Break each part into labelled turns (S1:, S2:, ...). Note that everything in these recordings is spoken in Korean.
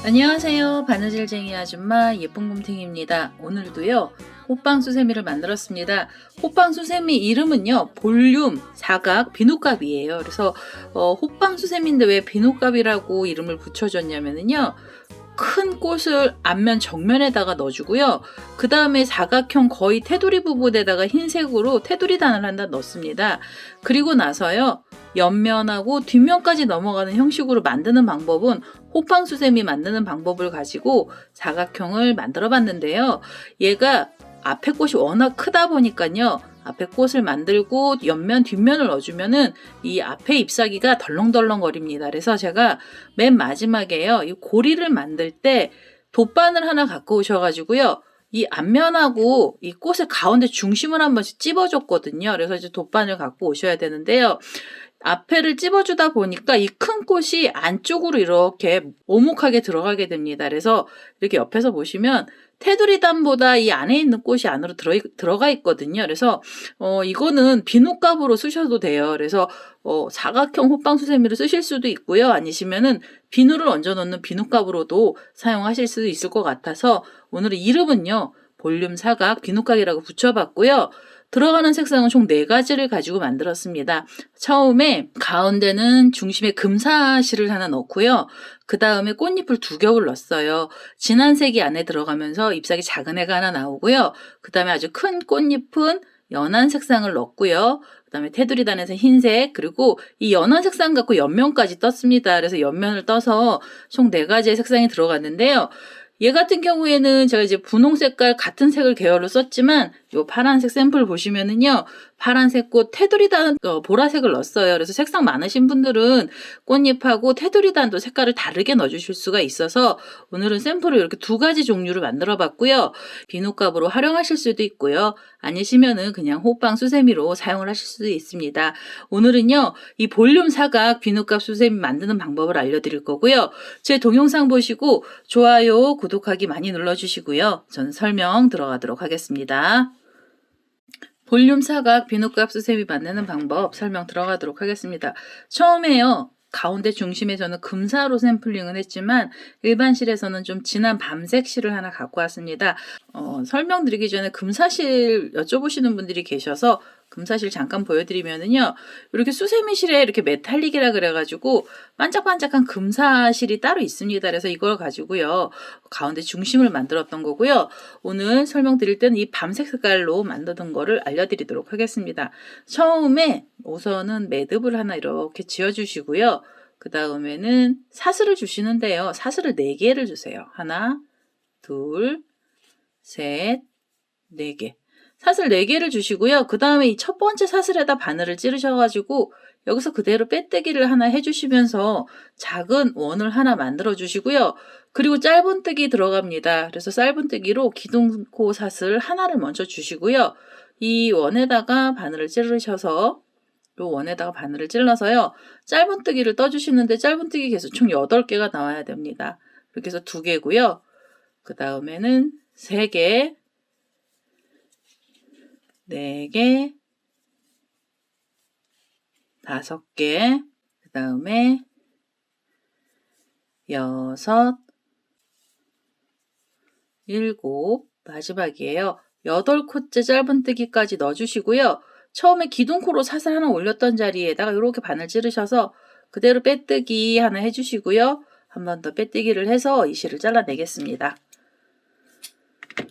S1: 안녕하세요. 바느질쟁이 아줌마 예쁜곰탱이입니다. 오늘도요 호빵수세미를 만들었습니다. 호빵수세미 이름은요 볼륨 사각 비누값이에요. 그래서 호빵수세미인데 왜 비누값이라고 이름을 붙여줬냐면요 큰 꽃을 앞면 정면에다가 넣어주고요. 그 다음에 사각형 거의 테두리 부분에다가 흰색으로 테두리단을 한다 넣습니다. 그리고 나서요 옆면하고 뒷면까지 넘어가는 형식으로 만드는 방법은 호빵수세미 만드는 방법을 가지고 사각형을 만들어 봤는데요. 얘가 앞에 꽃이 워낙 크다 보니까요. 앞에 꽃을 만들고 옆면 뒷면을 넣어주면은 이 앞에 잎사귀가 덜렁덜렁 거립니다. 그래서 제가 맨 마지막에요. 이 고리를 만들 때 돗바늘 하나 갖고 오셔가지고요. 이 앞면하고 이 꽃의 가운데 중심을 한 번씩 찝어줬거든요. 그래서 이제 돗바늘 갖고 오셔야 되는데요. 앞에를 찝어주다 보니까 이 큰 꽃이 안쪽으로 이렇게 오목하게 들어가게 됩니다. 그래서 이렇게 옆에서 보시면 테두리단보다 이 안에 있는 꽃이 안으로 들어가 있거든요. 그래서 이거는 비누값으로 쓰셔도 돼요. 그래서 사각형 호빵수세미를 쓰실 수도 있고요. 아니시면은 비누를 얹어 놓는 비누값으로도 사용하실 수도 있을 것 같아서 오늘의 이름은요. 볼륨 사각 비누각이라고 붙여봤고요. 들어가는 색상은 총 4가지를 가지고 만들었습니다. 처음에 가운데는 중심에 금사실을 하나 넣고요. 그 다음에 꽃잎을 2겹을 넣었어요. 진한 색이 안에 들어가면서 잎사귀 작은 애가 하나 나오고요. 그 다음에 아주 큰 꽃잎은 연한 색상을 넣었고요. 그 다음에 테두리단에서 흰색, 그리고 이 연한 색상 갖고 옆면까지 떴습니다. 그래서 옆면을 떠서 총 4가지의 색상이 들어갔는데요. 얘 같은 경우에는 제가 이제 분홍 색깔 같은 색을 계열로 썼지만 요 파란색 샘플 보시면은요. 파란색 꽃 테두리단 보라색을 넣었어요. 그래서 색상 많으신 분들은 꽃잎하고 테두리단도 색깔을 다르게 넣어주실 수가 있어서 오늘은 샘플을 이렇게 2가지 종류를 만들어 봤고요. 비누값으로 활용하실 수도 있고요. 아니시면은 그냥 호빵 수세미로 사용을 하실 수도 있습니다. 오늘은요. 이 볼륨 사각 비누값 수세미 만드는 방법을 알려드릴 거고요. 제 동영상 보시고 좋아요, 구독하기 많이 눌러주시고요. 저는 설명 들어가도록 하겠습니다. 볼륨 사각 비누값 수세미 만드는 방법 설명 들어가도록 하겠습니다. 처음에요. 가운데 중심에 저는 금사로 샘플링을 했지만 일반 실에서는 좀 진한 밤색 실을 하나 갖고 왔습니다. 설명드리기 전에 금사실 여쭤보시는 분들이 계셔서 금사실 잠깐 보여드리면은요. 이렇게 수세미 실에 이렇게 메탈릭이라 그래가지고 반짝반짝한 금사실이 따로 있습니다. 그래서 이걸 가지고요. 가운데 중심을 만들었던 거고요. 오늘 설명드릴 때는 이 밤색 색깔로 만드는 거를 알려드리도록 하겠습니다. 처음에 우선은 매듭을 하나 이렇게 지어주시고요. 그 다음에는 사슬을 주시는데요. 사슬을 4개를 주세요. 하나, 둘, 셋, 4개. 사슬 4개를 주시고요. 그 다음에 이 첫 번째 사슬에다 바늘을 찌르셔가지고 여기서 그대로 빼뜨기를 하나 해주시면서 작은 원을 하나 만들어 주시고요. 그리고 짧은뜨기 들어갑니다. 그래서 짧은뜨기로 기둥코 사슬 하나를 먼저 주시고요. 이 원에다가 바늘을 찌르셔서 요 원에다가 바늘을 찔러서요. 짧은뜨기를 떠주시는데 짧은뜨기 개수 총 8개가 나와야 됩니다. 이렇게 해서 2개고요. 그 다음에는 3개, 4개, 5개, 그 다음에 6, 7, 마지막이에요. 8코째 짧은뜨기까지 넣어주시고요. 처음에 기둥코로 사슬 하나 올렸던 자리에다가 이렇게 바늘 찌르셔서 그대로 빼뜨기 하나 해주시고요. 한 번 더 빼뜨기를 해서 이 실을 잘라내겠습니다.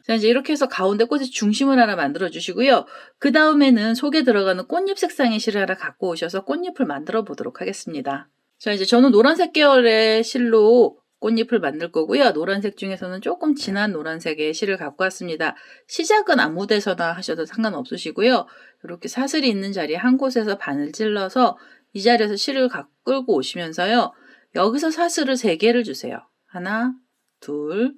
S1: 자, 이제 이렇게 해서 가운데 꽃의 중심을 하나 만들어 주시고요. 그 다음에는 속에 들어가는 꽃잎 색상의 실을 하나 갖고 오셔서 꽃잎을 만들어 보도록 하겠습니다. 자, 이제 저는 노란색 계열의 실로 꽃잎을 만들 거고요. 노란색 중에서는 조금 진한 노란색의 실을 갖고 왔습니다. 시작은 아무 데서나 하셔도 상관없으시고요. 이렇게 사슬이 있는 자리에 한 곳에서 바늘 찔러서 이 자리에서 실을 끌고 오시면서요. 여기서 사슬을 3개를 주세요. 하나, 둘,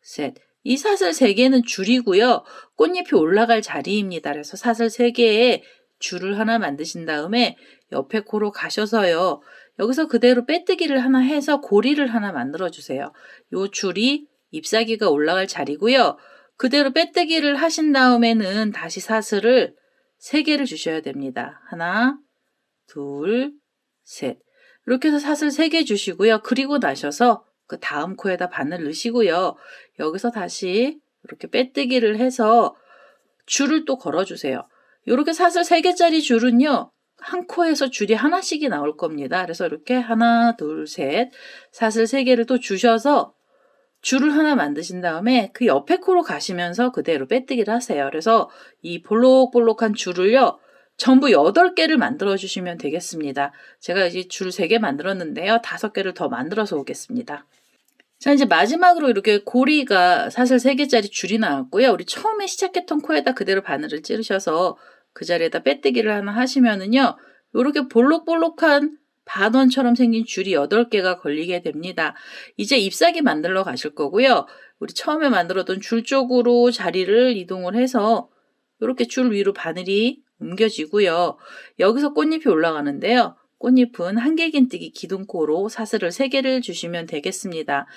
S1: 셋. 이 사슬 3개는 줄이고요. 꽃잎이 올라갈 자리입니다. 그래서 사슬 3개에 줄을 하나 만드신 다음에 옆에 코로 가셔서요. 여기서 그대로 빼뜨기를 하나 해서 고리를 하나 만들어 주세요. 요 줄이 잎사귀가 올라갈 자리고요. 그대로 빼뜨기를 하신 다음에는 다시 사슬을 3개를 주셔야 됩니다. 하나, 둘, 셋. 이렇게 해서 사슬 3개 주시고요. 그리고 나셔서 그 다음 코에다 바늘 넣으시고요. 여기서 다시 이렇게 빼뜨기를 해서 줄을 또 걸어주세요. 이렇게 사슬 3개짜리 줄은요. 한 코에서 줄이 하나씩이 나올 겁니다. 그래서 이렇게 하나, 둘, 셋 사슬 3개를 또 주셔서 줄을 하나 만드신 다음에 그 옆에 코로 가시면서 그대로 빼뜨기를 하세요. 그래서 이 볼록볼록한 줄을요. 전부 8개를 만들어 주시면 되겠습니다. 제가 이제 줄 3개 만들었는데요. 5개를 더 만들어서 오겠습니다. 자, 이제 마지막으로 이렇게 고리가 사슬 3개짜리 줄이 나왔고요. 우리 처음에 시작했던 코에다 그대로 바늘을 찌르셔서 그 자리에다 빼뜨기를 하나 하시면은요. 이렇게 볼록볼록한 반원처럼 생긴 줄이 8개가 걸리게 됩니다. 이제 잎사귀 만들러 가실 거고요. 우리 처음에 만들었던 줄 쪽으로 자리를 이동을 해서 이렇게 줄 위로 바늘이 옮겨지고요. 여기서 꽃잎이 올라가는데요. 꽃잎은 한길긴뜨기 기둥코로 사슬을 3개를 주시면 되겠습니다.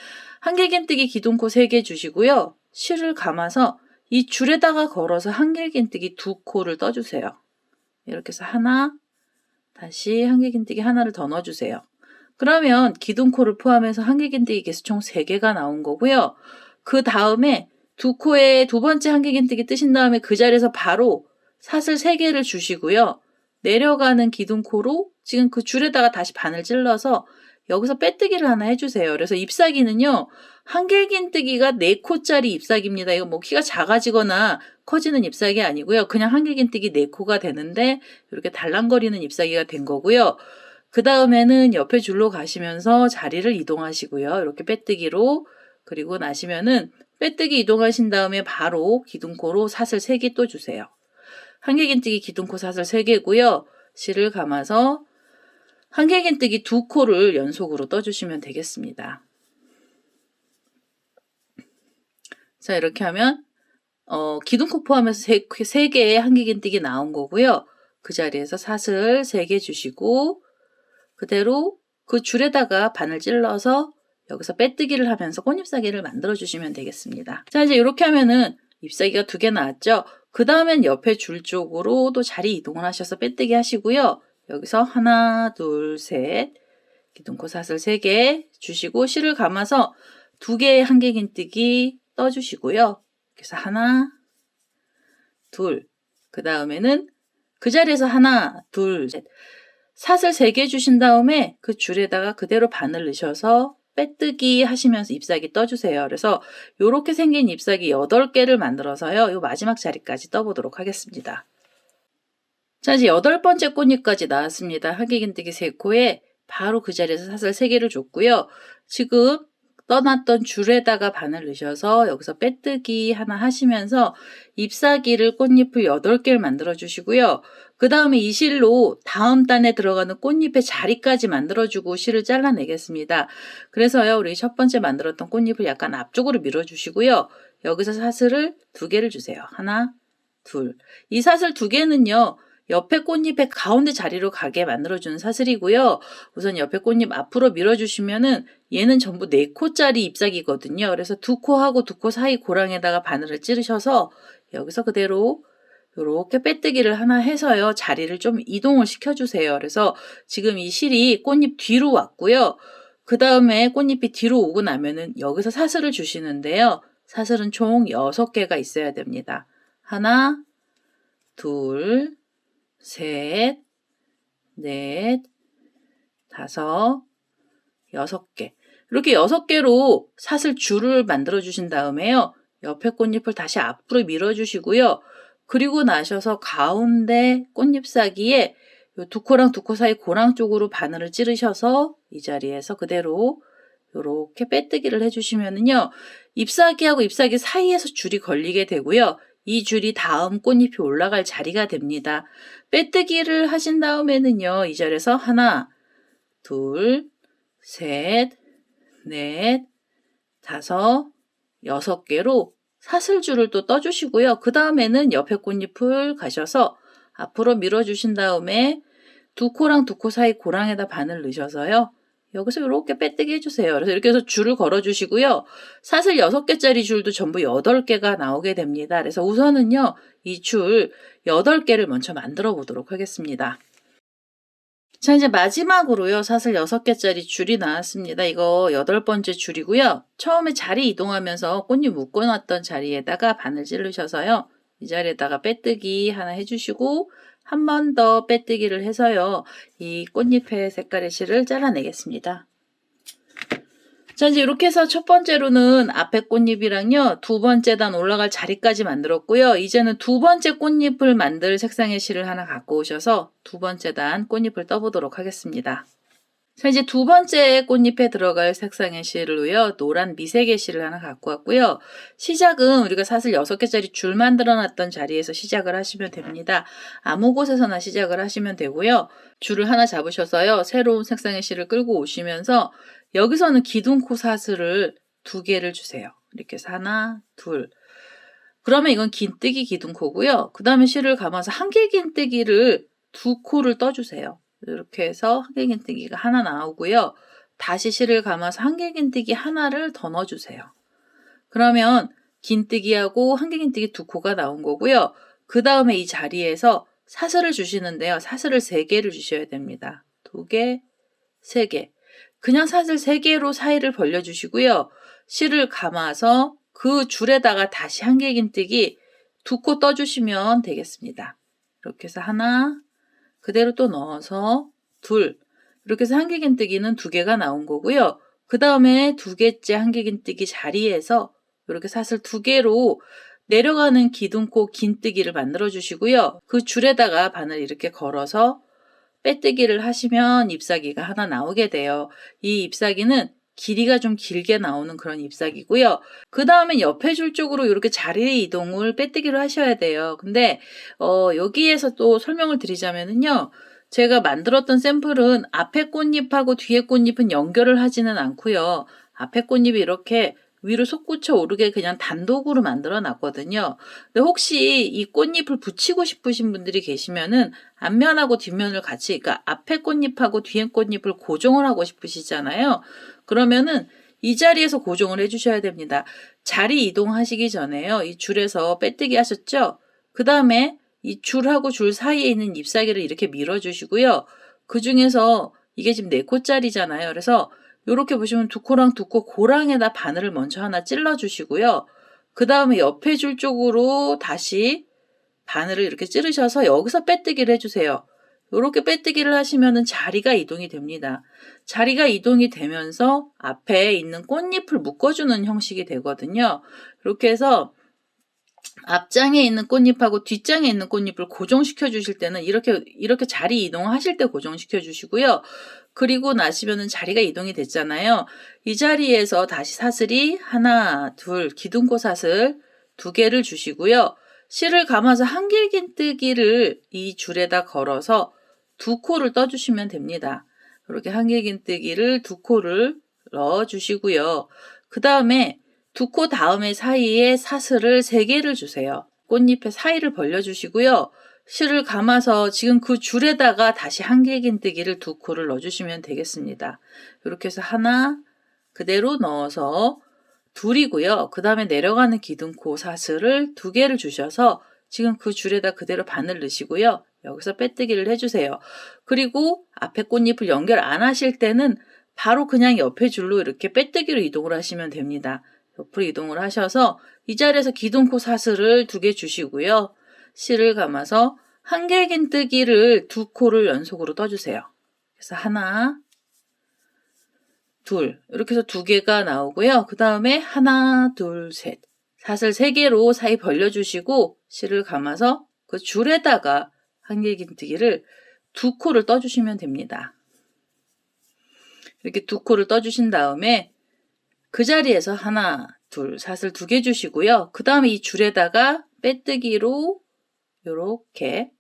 S1: 한길긴뜨기 기둥코 3개 주시고요. 실을 감아서 이 줄에다가 걸어서 한길긴뜨기 2코를 떠주세요. 이렇게 해서 하나, 다시 한길긴뜨기 하나를 더 넣어주세요. 그러면 기둥코를 포함해서 한길긴뜨기 개수 총 3개가 나온 거고요. 그 다음에 2코에 2번째 한길긴뜨기 뜨신 다음에 그 자리에서 바로 사슬 3개를 주시고요. 내려가는 기둥코로 지금 그 줄에다가 다시 바늘 찔러서 여기서 빼뜨기를 하나 해주세요. 그래서 잎사귀는요. 한길긴뜨기가 4코짜리 잎사귀입니다. 이거 뭐 키가 작아지거나 커지는 잎사귀 아니고요. 그냥 한길긴뜨기 4코가 되는데 이렇게 달랑거리는 잎사귀가 된 거고요. 그 다음에는 옆에 줄로 가시면서 자리를 이동하시고요. 이렇게 빼뜨기로 그리고 나시면은 빼뜨기 이동하신 다음에 바로 기둥코로 사슬 3개 또 주세요. 한길긴뜨기 기둥코 사슬 3개고요. 실을 감아서 한길긴뜨기 2코를 연속으로 떠주시면 되겠습니다. 자, 이렇게 하면 기둥코 포함해서 3개의 한길긴뜨기 나온 거고요. 그 자리에서 사슬 3개 주시고 그대로 그 줄에다가 바늘 찔러서 여기서 빼뜨기를 하면서 꽃잎사귀를 만들어 주시면 되겠습니다. 자, 이제 이렇게 하면은 잎사귀가 2개 나왔죠. 그 다음엔 옆에 줄 쪽으로 또 자리 이동을 하셔서 빼뜨기 하시고요. 여기서 하나, 둘, 셋 기둥코 사슬 3개 주시고 실을 감아서 2개의 한길긴뜨기 떠주시고요. 그래서 하나, 둘, 그 다음에는 그 자리에서 하나, 둘, 셋 사슬 3개 주신 다음에 그 줄에다가 그대로 바늘 넣으셔서 빼뜨기 하시면서 잎사귀 떠주세요. 그래서 이렇게 생긴 잎사귀 8개를 만들어서요. 이 마지막 자리까지 떠보도록 하겠습니다. 자, 이제 8번째 꽃잎까지 나왔습니다. 한길긴뜨기 3코에 바로 그 자리에서 사슬 3개를 줬고요. 지금 떠났던 줄에다가 바늘 넣으셔서 여기서 빼뜨기 하나 하시면서 잎사귀를 꽃잎을 8개를 만들어 주시고요. 그 다음에 이 실로 다음 단에 들어가는 꽃잎의 자리까지 만들어주고 실을 잘라내겠습니다. 그래서요, 우리 첫 번째 만들었던 꽃잎을 약간 앞쪽으로 밀어주시고요. 여기서 사슬을 2개를 주세요. 하나, 둘. 이 사슬 2개는요. 옆에 꽃잎의 가운데 자리로 가게 만들어주는 사슬이고요. 우선 옆에 꽃잎 앞으로 밀어주시면은 얘는 전부 4코짜리 잎사귀거든요. 그래서 2코하고 2코 사이 고랑에다가 바늘을 찌르셔서 여기서 그대로 이렇게 빼뜨기를 하나 해서요. 자리를 좀 이동을 시켜주세요. 그래서 지금 이 실이 꽃잎 뒤로 왔고요. 그 다음에 꽃잎이 뒤로 오고 나면은 여기서 사슬을 주시는데요. 사슬은 총 6개가 있어야 됩니다. 하나, 둘, 셋, 넷, 5, 6개. 이렇게 6개로 사슬 줄을 만들어 주신 다음에요. 옆에 꽃잎을 다시 앞으로 밀어주시고요. 그리고 나셔서 가운데 꽃잎사귀에 2코랑 2코 사이 고랑 쪽으로 바늘을 찌르셔서 이 자리에서 그대로 이렇게 빼뜨기를 해주시면은요. 잎사귀하고 잎사귀 사이에서 줄이 걸리게 되고요. 이 줄이 다음 꽃잎이 올라갈 자리가 됩니다. 빼뜨기를 하신 다음에는요. 이 자리에서 하나, 둘, 셋, 넷, 5, 6개로 사슬줄을 또 떠주시고요. 그 다음에는 옆에 꽃잎을 가셔서 앞으로 밀어주신 다음에 2코랑 2코 사이 고랑에다 바늘 넣으셔서요. 여기서 이렇게 빼뜨기 해주세요. 그래서 이렇게 해서 줄을 걸어주시고요. 사슬 6개짜리 줄도 전부 8개가 나오게 됩니다. 그래서 우선은요, 이 줄 8개를 먼저 만들어 보도록 하겠습니다. 자, 이제 마지막으로요, 사슬 6개짜리 줄이 나왔습니다. 이거 8번째 줄이고요. 처음에 자리 이동하면서 꽃잎 묶어놨던 자리에다가 바늘 찌르셔서요, 이 자리에다가 빼뜨기 하나 해주시고, 한 번 더 빼뜨기를 해서요, 이 꽃잎의 색깔의 실을 잘라내겠습니다. 자, 이제 이렇게 해서 첫 번째로는 앞에 꽃잎이랑요, 두 번째 단 올라갈 자리까지 만들었고요. 이제는 두 번째 꽃잎을 만들 색상의 실을 하나 갖고 오셔서 두 번째 단 꽃잎을 떠보도록 하겠습니다. 자, 이제 두 번째 꽃잎에 들어갈 색상의 실로요, 노란 미색의 실을 하나 갖고 왔고요. 시작은 우리가 사슬 6개짜리 줄 만들어 놨던 자리에서 시작을 하시면 됩니다. 아무 곳에서나 시작을 하시면 되고요. 줄을 하나 잡으셔서요, 새로운 색상의 실을 끌고 오시면서 여기서는 기둥코 사슬을 2개를 주세요. 이렇게 해서 하나, 둘. 그러면 이건 긴뜨기 기둥코고요. 그 다음에 실을 감아서 한길긴뜨기를 2코를 떠주세요. 이렇게 해서 한길긴뜨기가 하나 나오고요. 다시 실을 감아서 한길긴뜨기 하나를 더 넣어주세요. 그러면 긴뜨기하고 한길긴뜨기 2코가 나온 거고요. 그 다음에 이 자리에서 사슬을 주시는데요. 사슬을 3개를 주셔야 됩니다. 2개, 3개. 그냥 사슬 3개로 사이를 벌려주시고요. 실을 감아서 그 줄에다가 다시 한길긴뜨기 2코 떠주시면 되겠습니다. 이렇게 해서 하나, 그대로 또 넣어서 둘, 이렇게 해서 한길긴뜨기는 2개가 나온 거고요. 그 다음에 2개째 한길긴뜨기 자리에서 이렇게 사슬 2개로 내려가는 기둥코 긴뜨기를 만들어 주시고요. 그 줄에다가 바늘 이렇게 걸어서 빼뜨기를 하시면 잎사귀가 하나 나오게 돼요. 이 잎사귀는 길이가 좀 길게 나오는 그런 잎사귀고요. 그 다음에 옆에 줄 쪽으로 이렇게 자리 이동을 빼뜨기로 하셔야 돼요. 근데 여기에서 또 설명을 드리자면요. 제가 만들었던 샘플은 앞에 꽃잎하고 뒤에 꽃잎은 연결을 하지는 않고요. 앞에 꽃잎이 이렇게 위로 솟구쳐 오르게 그냥 단독으로 만들어 놨거든요. 근데 혹시 이 꽃잎을 붙이고 싶으신 분들이 계시면은 앞면하고 뒷면을 같이, 그러니까 앞에 꽃잎하고 뒤에 꽃잎을 고정을 하고 싶으시잖아요. 그러면은 이 자리에서 고정을 해주셔야 됩니다. 자리 이동하시기 전에요. 이 줄에서 빼뜨기 하셨죠? 그 다음에 이 줄하고 줄 사이에 있는 잎사귀를 이렇게 밀어주시고요. 그 중에서 이게 지금 4코짜리잖아요. 그래서 이렇게 보시면 2코랑 2코 고랑에다 바늘을 먼저 하나 찔러주시고요. 그 다음에 옆에 줄 쪽으로 다시 바늘을 이렇게 찌르셔서 여기서 빼뜨기를 해주세요. 이렇게 빼뜨기를 하시면 자리가 이동이 됩니다. 자리가 이동이 되면서 앞에 있는 꽃잎을 묶어주는 형식이 되거든요. 이렇게 해서 앞장에 있는 꽃잎하고 뒷장에 있는 꽃잎을 고정시켜 주실 때는 이렇게 자리 이동하실 때 고정시켜 주시고요. 그리고 나시면은 자리가 이동이 됐잖아요. 이 자리에서 다시 사슬이 하나, 둘, 기둥코 사슬 2개를 주시고요. 실을 감아서 한길긴뜨기를 이 줄에다 걸어서 2코를 떠주시면 됩니다. 이렇게 한길긴뜨기를 2코를 넣어주시고요. 그 다음에 2코 다음에 사이에 사슬을 3개를 주세요. 꽃잎의 사이를 벌려주시고요. 실을 감아서 지금 그 줄에다가 다시 한길긴뜨기를 2코를 넣어주시면 되겠습니다. 이렇게 해서 하나 그대로 넣어서 둘이고요. 그 다음에 내려가는 기둥코 사슬을 2개를 주셔서 지금 그 줄에다 그대로 바늘 넣으시고요. 여기서 빼뜨기를 해주세요. 그리고 앞에 꽃잎을 연결 안 하실 때는 바로 그냥 옆에 줄로 이렇게 빼뜨기로 이동을 하시면 됩니다. 옆으로 이동을 하셔서 이 자리에서 기둥코 사슬을 2개 주시고요. 실을 감아서 한길긴뜨기를 2코를 연속으로 떠주세요. 그래서 하나, 둘, 이렇게 해서 2개가 나오고요. 그 다음에 하나, 둘, 셋. 사슬 3개로 사이 벌려주시고 실을 감아서 그 줄에다가 한길긴뜨기를 2코를 떠주시면 됩니다. 이렇게 2코를 떠주신 다음에 그 자리에서 하나, 둘, 사슬 2개 주시고요. 그 다음에 이 줄에다가 빼뜨기로 이렇게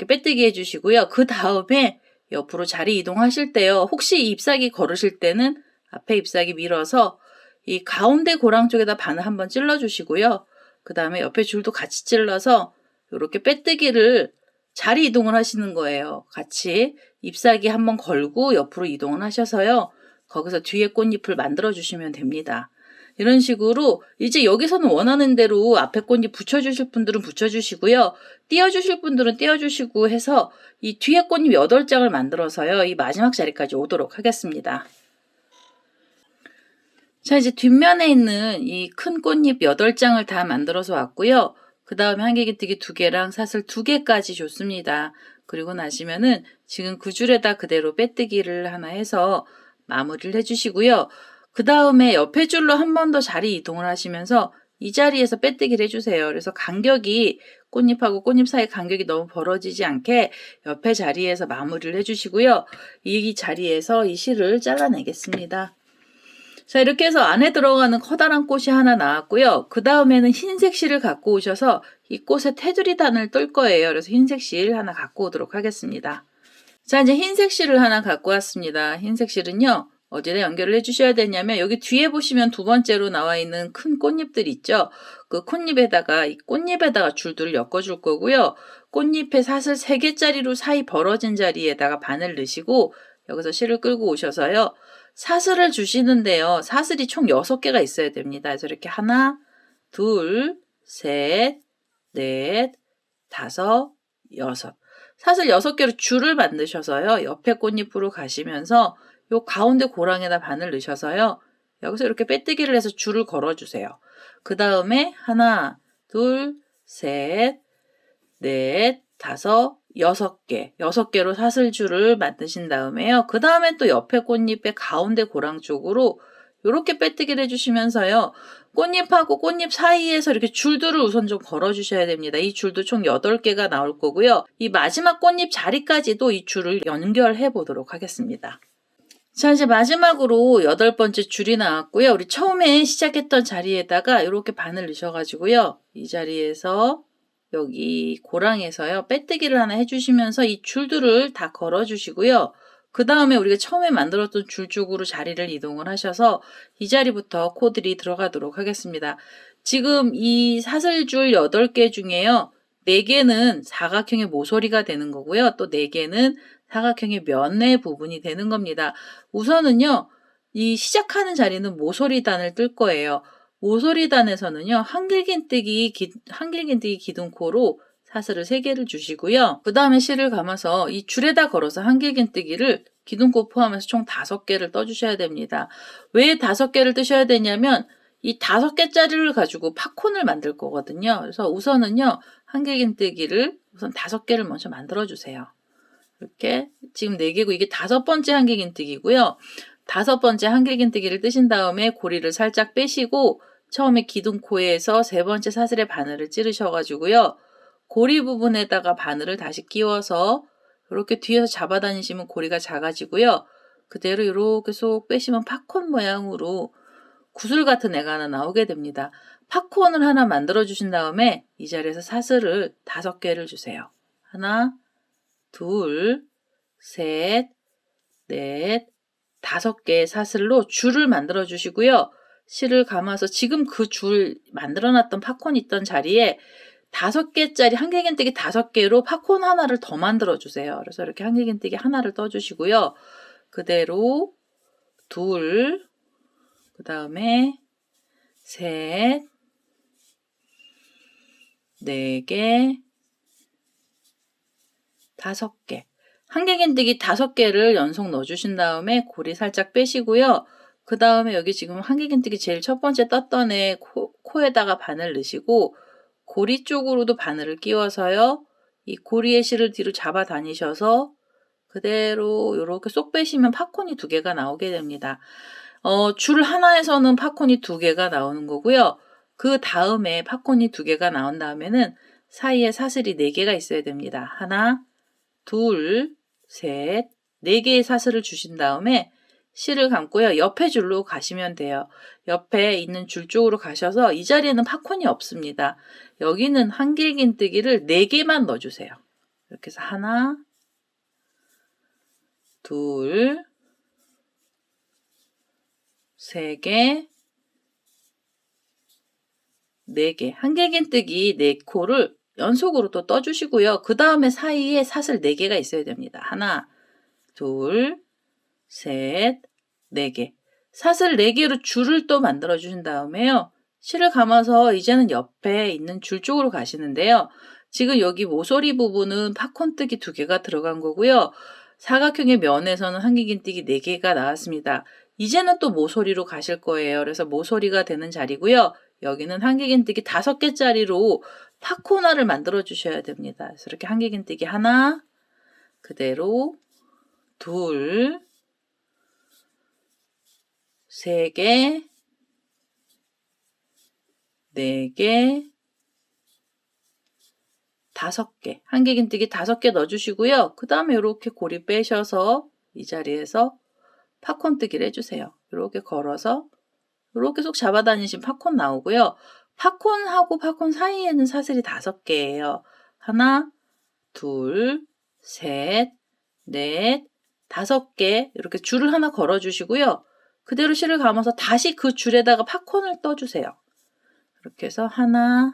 S1: 빼뜨기 해주시고요. 그 다음에 옆으로 자리 이동하실 때요. 혹시 잎사귀 걸으실 때는 앞에 잎사귀 밀어서 이 가운데 고랑 쪽에다 바늘 한번 찔러주시고요. 그 다음에 옆에 줄도 같이 찔러서 이렇게 빼뜨기를 자리 이동을 하시는 거예요. 같이 잎사귀 한번 걸고 옆으로 이동을 하셔서요. 거기서 뒤에 꽃잎을 만들어 주시면 됩니다. 이런 식으로 이제 여기서는 원하는 대로 앞에 꽃잎 붙여주실 분들은 붙여주시고요. 띄워주실 분들은 띄워주시고 해서 이 뒤에 꽃잎 8장을 만들어서요. 이 마지막 자리까지 오도록 하겠습니다. 자, 이제 뒷면에 있는 이 큰 꽃잎 8장을 다 만들어서 왔고요. 그 다음에 한길긴뜨기 2개랑 사슬 2개까지 줬습니다. 그리고 나시면은 지금 그 줄에다 그대로 빼뜨기를 하나 해서 마무리를 해주시고요. 그 다음에 옆에 줄로 한 번 더 자리 이동을 하시면서 이 자리에서 빼뜨기를 해주세요. 그래서 간격이 꽃잎하고 꽃잎 사이 간격이 너무 벌어지지 않게 옆에 자리에서 마무리를 해주시고요. 이 자리에서 이 실을 잘라내겠습니다. 자, 이렇게 해서 안에 들어가는 커다란 꽃이 하나 나왔고요. 그 다음에는 흰색 실을 갖고 오셔서 이 꽃에 테두리 단을 뜰 거예요. 그래서 흰색 실 하나 갖고 오도록 하겠습니다. 자, 이제 흰색 실을 하나 갖고 왔습니다. 흰색 실은요, 어디다 연결을 해주셔야 되냐면 여기 뒤에 보시면 2번째로 나와 있는 큰 꽃잎들 있죠. 그 꽃잎에다가 줄들을 엮어줄 거고요. 꽃잎에 사슬 3개짜리로 사이 벌어진 자리에다가 바늘 넣으시고 여기서 실을 끌고 오셔서요. 사슬을 주시는데요. 사슬이 총 6개가 있어야 됩니다. 그래서 이렇게 하나, 둘, 셋, 넷, 다섯, 여섯. 사슬 6개로 줄을 만드셔서요. 옆에 꽃잎으로 가시면서 요 가운데 고랑에다 바늘 넣으셔서요. 여기서 이렇게 빼뜨기를 해서 줄을 걸어주세요. 그 다음에 하나, 둘, 셋, 넷, 다섯, 6개. 6개로 사슬줄을 만드신 다음에요. 그 다음에 또 옆에 꽃잎의 가운데 고랑 쪽으로 이렇게 빼뜨기를 해주시면서요. 꽃잎하고 꽃잎 사이에서 이렇게 줄들을 우선 좀 걸어주셔야 됩니다. 이 줄도 총 8개가 나올 거고요. 이 마지막 꽃잎 자리까지도 이 줄을 연결해 보도록 하겠습니다. 자, 이제 마지막으로 8번째 줄이 나왔고요. 우리 처음에 시작했던 자리에다가 이렇게 바늘 넣으셔가지고요. 이 자리에서 여기 고랑에서요. 빼뜨기를 하나 해주시면서 이 줄들을 다 걸어주시고요. 그 다음에 우리가 처음에 만들었던 줄 쪽으로 자리를 이동을 하셔서 이 자리부터 코들이 들어가도록 하겠습니다. 지금 이 사슬줄 8개 중에요. 4개는 사각형의 모서리가 되는 거고요. 또 4개는 사각형의 면내 부분이 되는 겁니다. 우선은요. 이 시작하는 자리는 모서리단을 뜰 거예요. 모서리단에서는요. 한길긴뜨기 기둥코로 사슬을 3개를 주시고요. 그 다음에 실을 감아서 이 줄에다 걸어서 한길긴뜨기를 기둥코 포함해서 총 5개를 떠주셔야 됩니다. 왜 5개를 뜨셔야 되냐면 이 5개짜리를 가지고 팝콘을 만들 거거든요. 그래서 우선은요. 한길긴뜨기를 우선 5개를 먼저 만들어 주세요. 이렇게 지금 4개고 이게 5번째 한길긴뜨기고요. 5번째 한길긴뜨기를 뜨신 다음에 고리를 살짝 빼시고 처음에 기둥코에서 3번째 사슬에 바늘을 찌르셔가지고요. 고리 부분에다가 바늘을 다시 끼워서 이렇게 뒤에서 잡아다니시면 고리가 작아지고요. 그대로 이렇게 쏙 빼시면 팝콘 모양으로 구슬 같은 애가 하나 나오게 됩니다. 팝콘을 하나 만들어 주신 다음에 이 자리에서 사슬을 5개를 주세요. 하나, 둘, 셋, 넷, 5개의 사슬로 줄을 만들어 주시고요. 실을 감아서 지금 그 줄 만들어 놨던 팝콘 있던 자리에 5개짜리 한길긴뜨기 5개로 팝콘 하나를 더 만들어 주세요. 그래서 이렇게 한길긴뜨기 하나를 떠 주시고요. 그대로 둘, 그 다음에 셋, 4개, 5개. 한길긴뜨기 5개를 연속 넣어주신 다음에 고리 살짝 빼시고요. 그 다음에 여기 지금 한길긴뜨기 제일 첫 번째 떴던 애 코에다가 바늘 넣으시고 고리 쪽으로도 바늘을 끼워서요. 이 고리의 실을 뒤로 잡아 다니셔서 그대로 이렇게 쏙 빼시면 팝콘이 2개가 나오게 됩니다. 줄 하나에서는 팝콘이 2개가 나오는 거고요. 그 다음에 팝콘이 2개가 나온 다음에는 사이에 사슬이 4개가 있어야 됩니다. 하나, 둘, 셋, 4개의 사슬을 주신 다음에 실을 감고요. 옆에 줄로 가시면 돼요. 옆에 있는 줄 쪽으로 가셔서 이 자리에는 팝콘이 없습니다. 여기는 한길긴뜨기를 4개만 넣어주세요. 이렇게 해서 하나, 둘, 3개, 4개. 한길긴뜨기 4코를 연속으로 또 떠주시고요. 그 다음에 사이에 사슬 4개가 있어야 됩니다. 하나, 둘, 셋, 네 개. 사슬 4개로 줄을 또 만들어 주신 다음에요. 실을 감아서 이제는 옆에 있는 줄 쪽으로 가시는데요. 지금 여기 모서리 부분은 팝콘뜨기 2개가 들어간 거고요. 사각형의 면에서는 한길긴뜨기 4개가 나왔습니다. 이제는 또 모서리로 가실 거예요. 그래서 모서리가 되는 자리고요. 여기는 한길긴뜨기 5개짜리로 팝코너를 만들어 주셔야 됩니다. 그래서 이렇게 한길긴뜨기 하나, 그대로 둘, 3개, 4개, 5개. 한길긴뜨기 5개 넣어주시고요. 그 다음에 이렇게 고리 빼셔서 이 자리에서 팝콘뜨기를 해주세요. 이렇게 걸어서 이렇게 쏙 잡아다니신 팝콘 나오고요. 팝콘하고 팝콘 사이에는 사슬이 5개예요. 하나, 둘, 셋, 넷, 5개 이렇게 줄을 하나 걸어주시고요. 그대로 실을 감아서 다시 그 줄에다가 팝콘을 떠주세요. 이렇게 해서 하나,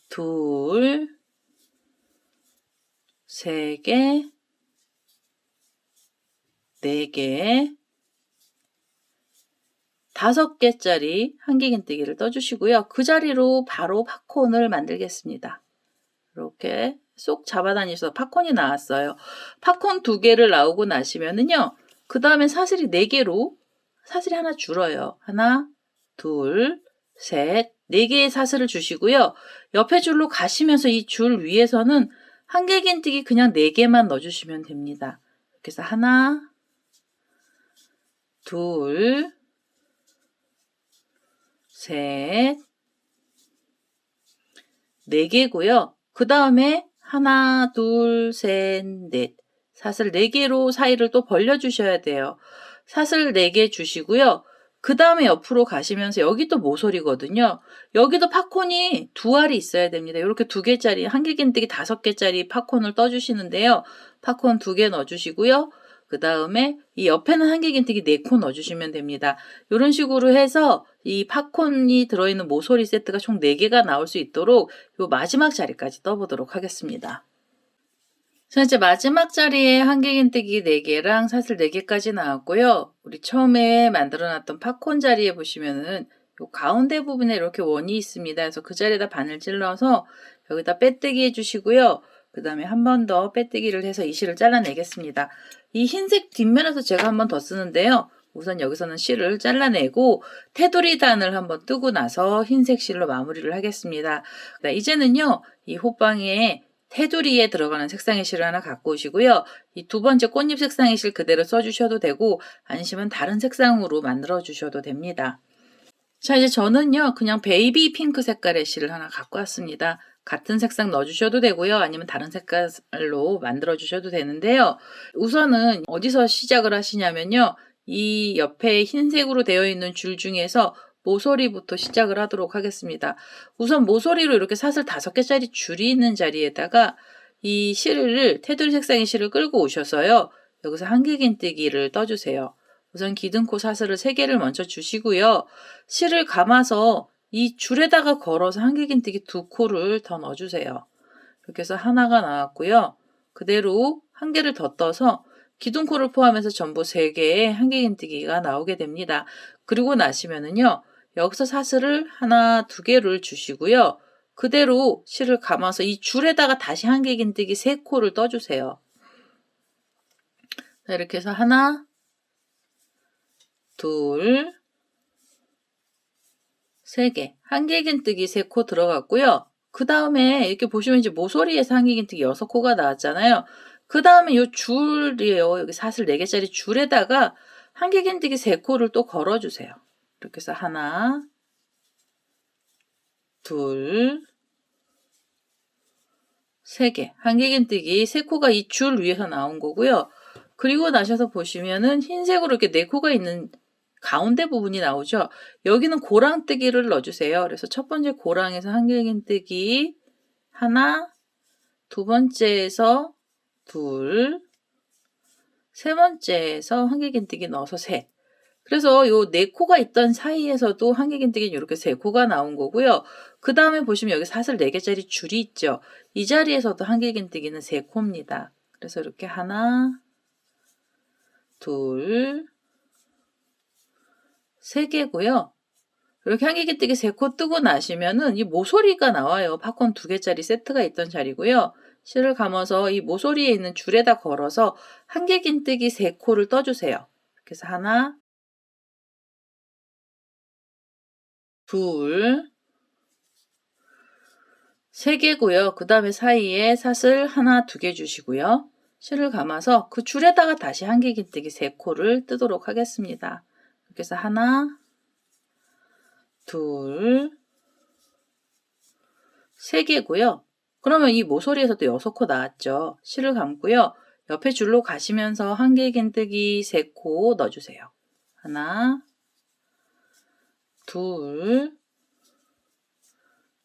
S1: 둘, 3개, 4개, 5개짜리 한길긴뜨기를 떠주시고요. 그 자리로 바로 팝콘을 만들겠습니다. 이렇게 쏙 잡아다니셔서 팝콘이 나왔어요. 팝콘 2개를 나오고 나시면은요. 그 다음에 사슬이 4개로 사슬이 하나 줄어요. 하나, 둘, 셋, 4개의 사슬을 주시고요. 옆에 줄로 가시면서 이 줄 위에서는 한길긴뜨기 그냥 4개만 넣어주시면 됩니다. 이렇게 해서 하나, 둘, 셋, 4개고요. 그 다음에 하나, 둘, 셋, 넷. 사슬 4개로 사이를 또 벌려주셔야 돼요. 사슬 4개 주시고요. 그 다음에 옆으로 가시면서 여기 또 모서리거든요. 여기도 팝콘이 2알이 있어야 됩니다. 이렇게 2개짜리, 한길긴뜨기 5개짜리 팝콘을 떠주시는데요. 팝콘 2개 넣어주시고요. 그 다음에 이 옆에는 한길긴뜨기 4코 넣어주시면 됩니다. 이런 식으로 해서 이 팝콘이 들어있는 모서리 세트가 총 4개가 나올 수 있도록 이 마지막 자리까지 떠보도록 하겠습니다. 자, 이제 마지막 자리에 한길긴뜨기 4개랑 사슬 4개까지 나왔고요. 우리 처음에 만들어놨던 팝콘 자리에 보시면은 요 가운데 부분에 이렇게 원이 있습니다. 그래서 그 자리에다 바늘 찔러서 여기다 빼뜨기 해주시고요. 그 다음에 한 번 더 빼뜨기를 해서 이 실을 잘라내겠습니다. 이 흰색 뒷면에서 제가 한 번 더 쓰는데요. 우선 여기서는 실을 잘라내고 테두리 단을 한번 뜨고 나서 흰색 실로 마무리를 하겠습니다. 이제는요. 이 호빵에 테두리에 들어가는 색상의 실을 하나 갖고 오시고요. 이 2번째 꽃잎 색상의 실 그대로 써주셔도 되고 아니시면 다른 색상으로 만들어 주셔도 됩니다. 자, 이제 저는요. 그냥 베이비 핑크 색깔의 실을 하나 갖고 왔습니다. 같은 색상 넣어주셔도 되고요. 아니면 다른 색깔로 만들어 주셔도 되는데요. 우선은 어디서 시작을 하시냐면요. 이 옆에 흰색으로 되어 있는 줄 중에서 모서리부터 시작을 하도록 하겠습니다. 우선 모서리로 이렇게 사슬 5개짜리 줄이 있는 자리에다가 이 실을 테두리 색상의 실을 끌고 오셔서요. 여기서 한길긴뜨기를 떠주세요. 우선 기둥코 사슬을 3개를 먼저 주시고요. 실을 감아서 이 줄에다가 걸어서 한길긴뜨기 2코를 더 넣어주세요. 이렇게 해서 하나가 나왔고요. 그대로 한 개를 더 떠서 기둥코를 포함해서 전부 3개의 한길긴뜨기가 나오게 됩니다. 그리고 나시면은요. 여기서 사슬을 하나, 2개를 주시고요. 그대로 실을 감아서 이 줄에다가 다시 한길긴뜨기 3코를 떠주세요. 자, 이렇게 해서 하나, 둘, 3개. 한길긴뜨기 3코 들어갔고요. 그 다음에 이렇게 보시면 이제 모서리에서 한길긴뜨기 6코가 나왔잖아요. 그 다음에 이 줄이에요. 여기 사슬 4개짜리 줄에다가 한길긴뜨기 3코를 또 걸어주세요. 이렇게 해서 하나, 둘, 3개. 한길긴뜨기 3코가 이 줄 위에서 나온 거고요. 그리고 나셔서 보시면은 흰색으로 이렇게 4코가 있는 가운데 부분이 나오죠. 여기는 고랑뜨기를 넣어주세요. 그래서 첫 번째 고랑에서 한길긴뜨기 하나, 두 번째에서 둘, 세 번째에서 한길긴뜨기 넣어서 셋. 그래서 요 4코가 있던 사이에서도 한길긴뜨기는 이렇게 3코가 나온 거고요. 그 다음에 보시면 여기 사슬 4개짜리 줄이 있죠. 이 자리에서도 한길긴뜨기는 3코입니다. 그래서 이렇게 하나, 둘, 세 개고요. 이렇게 한길기뜨기 3코 뜨고 나시면은 이 모서리가 나와요. 팝콘 2개짜리 세트가 있던 자리고요. 실을 감아서 이 모서리에 있는 줄에다 걸어서 한길긴뜨기 3코를 떠주세요. 이렇게 해서 하나, 둘, 3개고요. 그 다음에 사이에 사슬 하나, 2개 주시고요. 실을 감아서 그 줄에다가 다시 한길긴뜨기 3코를 뜨도록 하겠습니다. 이렇게 해서 하나, 둘, 3개고요. 그러면 이 모서리에서도 6코 나왔죠. 실을 감고요. 옆에 줄로 가시면서 한길긴뜨기 3코 넣어주세요. 하나, 둘,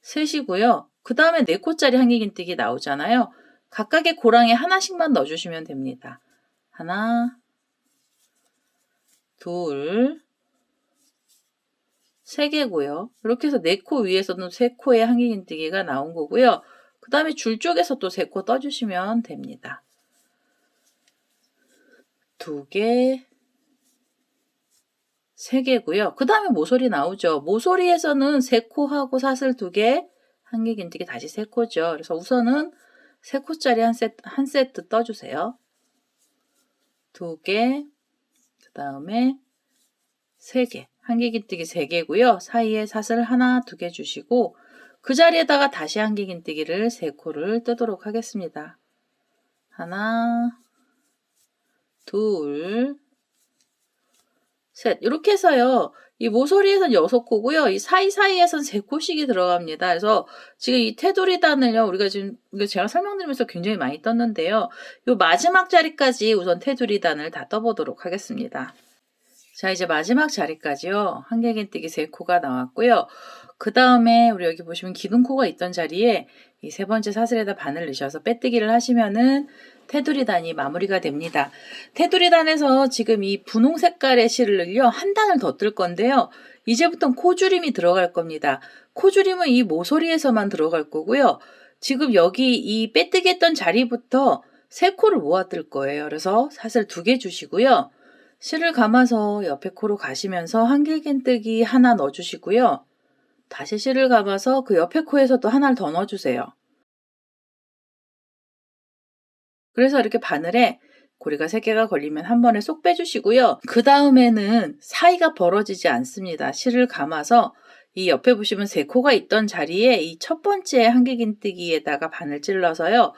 S1: 셋이고요. 그 다음에 4코짜리 한길긴뜨기 나오잖아요. 각각의 고랑에 하나씩만 넣어주시면 됩니다. 하나, 둘, 3개고요. 이렇게 해서 4코 위에서는 3코의 한길긴뜨기가 나온 거고요. 그 다음에 줄 쪽에서 또 3코 떠주시면 됩니다. 2개, 3개고요. 그 다음에 모서리 나오죠. 모서리에서는 3코하고 사슬 2개, 한길긴뜨기 다시 3코죠. 그래서 우선은 3코짜리 한 세트 떠주세요. 2개, 그 다음에 3개, 한길긴뜨기 3개고요. 사이에 사슬 하나, 2개 주시고 그 자리에다가 다시 한길긴뜨기를 3코를 뜨도록 하겠습니다. 하나, 둘, 셋. 이렇게 해서요. 이 모서리에선 6코고요. 이 사이사이에선 3코씩이 들어갑니다. 그래서 지금 이 테두리단을요. 우리가 지금 이거 제가 설명드리면서 굉장히 많이 떴는데요. 이 마지막 자리까지 우선 테두리단을 다 떠보도록 하겠습니다. 자, 이제 마지막 자리까지요. 한길긴뜨기 3코가 나왔고요. 그 다음에 우리 여기 보시면 기둥코가 있던 자리에 이 3번째 사슬에다 바늘 넣으셔서 빼뜨기를 하시면은 테두리단이 마무리가 됩니다. 테두리단에서 지금 이 분홍 색깔의 실을요, 한 단을 더 뜰 건데요. 이제부터는 코줄임이 들어갈 겁니다. 코줄임은 이 모서리에서만 들어갈 거고요. 지금 여기 이 빼뜨기 했던 자리부터 3코를 모아 뜰 거예요. 그래서 사슬 2개 주시고요. 실을 감아서 옆에 코로 가시면서 한길긴뜨기 하나 넣어주시고요. 다시 실을 감아서 그 옆에 코에서도 하나를 더 넣어주세요. 그래서 이렇게 바늘에 고리가 3개가 걸리면 한 번에 쏙 빼주시고요. 그 다음에는 사이가 벌어지지 않습니다. 실을 감아서 이 옆에 보시면 3코가 있던 자리에 이 첫 번째 한길긴뜨기에다가 바늘 찔러서요.